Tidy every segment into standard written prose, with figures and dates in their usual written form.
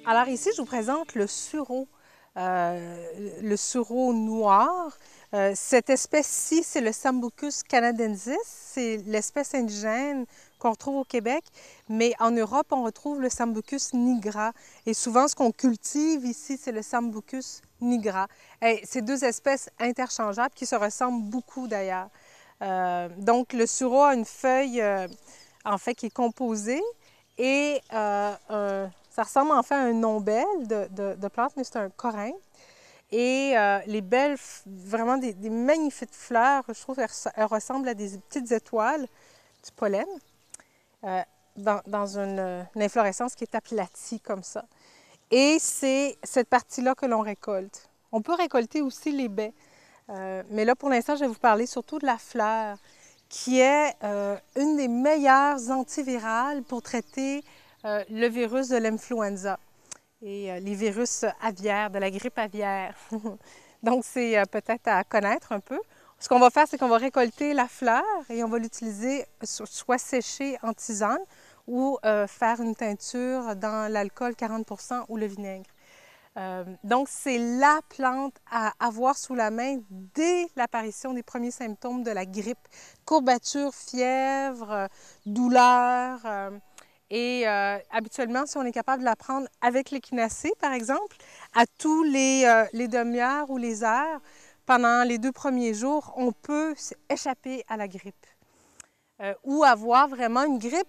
Alors ici, je vous présente le sureau noir. Cette espèce-ci, c'est le Sambucus canadensis. C'est l'espèce indigène qu'on retrouve au Québec. Mais en Europe, on retrouve le Sambucus nigra. Et souvent, ce qu'on cultive ici, c'est le Sambucus nigra. C'est deux espèces interchangeables qui se ressemblent beaucoup d'ailleurs. Donc, le sureau a une feuille, en fait, qui est composée et ça ressemble en fait à un ombelle de plante, mais c'est un corymbe. Et les belles, vraiment des magnifiques fleurs, je trouve qu'elles ressemblent à des petites étoiles du pollen dans une inflorescence qui est aplatie comme ça. Et c'est cette partie-là que l'on récolte. On peut récolter aussi les baies, mais là, pour l'instant, je vais vous parler surtout de la fleur, qui est une des meilleures antivirales pour traiter le virus de l'influenza et les virus aviaires, de la grippe aviaire. Donc, c'est peut-être à connaître un peu. Ce qu'on va faire, c'est qu'on va récolter la fleur et on va l'utiliser soit séchée en tisane ou faire une teinture dans l'alcool 40% ou le vinaigre. Donc, c'est la plante à avoir sous la main dès l'apparition des premiers symptômes de la grippe. Courbatures, fièvre, douleur. Habituellement, si on est capable de la prendre avec l'échinacée, par exemple, à tous les demi-heures ou les heures, pendant les 2 premiers jours, on peut échapper à la grippe. Ou avoir vraiment une grippe,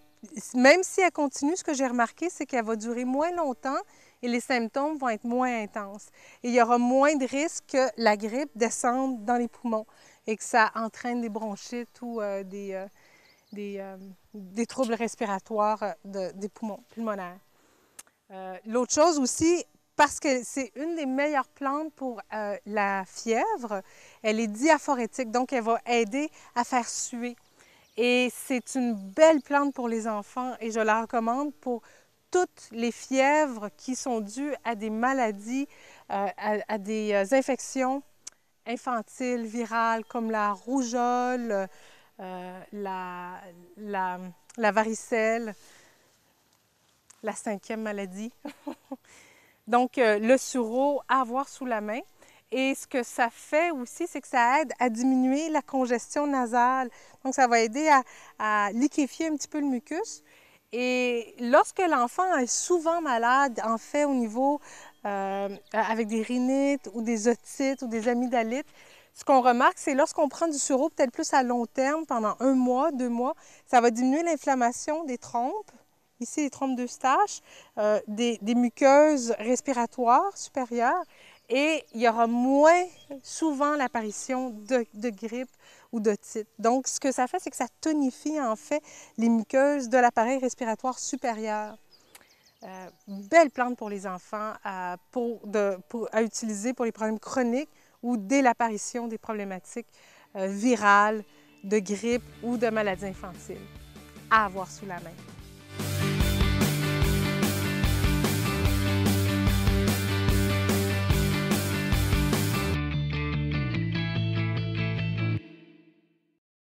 même si elle continue, ce que j'ai remarqué, c'est qu'elle va durer moins longtemps et les symptômes vont être moins intenses. Et il y aura moins de risques que la grippe descende dans les poumons et que ça entraîne des bronchites ou des troubles respiratoires des poumons pulmonaires. L'autre chose aussi, parce que c'est une des meilleures plantes pour la fièvre, elle est diaphorétique, donc elle va aider à faire suer. Et c'est une belle plante pour les enfants et je la recommande pour toutes les fièvres qui sont dues à des maladies, à des infections infantiles, virales, comme la rougeole, la varicelle, la 5e maladie. Donc, le sureau à avoir sous la main. Et ce que ça fait aussi, c'est que ça aide à diminuer la congestion nasale. Donc, ça va aider à liquéfier un petit peu le mucus. Et lorsque l'enfant est souvent malade, en fait, au niveau avec des rhinites ou des otites ou des amygdalites, ce qu'on remarque, c'est lorsqu'on prend du sureau, peut-être plus à long terme, pendant 1 mois, 2 mois, ça va diminuer l'inflammation des trompes, ici les trompes d'Eustache, des muqueuses respiratoires supérieures, et il y aura moins souvent l'apparition de grippe ou d'otite. Donc, ce que ça fait, c'est que ça tonifie en fait les muqueuses de l'appareil respiratoire supérieur. Belle plante pour les enfants à utiliser pour les problèmes chroniques ou dès l'apparition des problématiques virales, de grippe ou de maladies infantiles à avoir sous la main.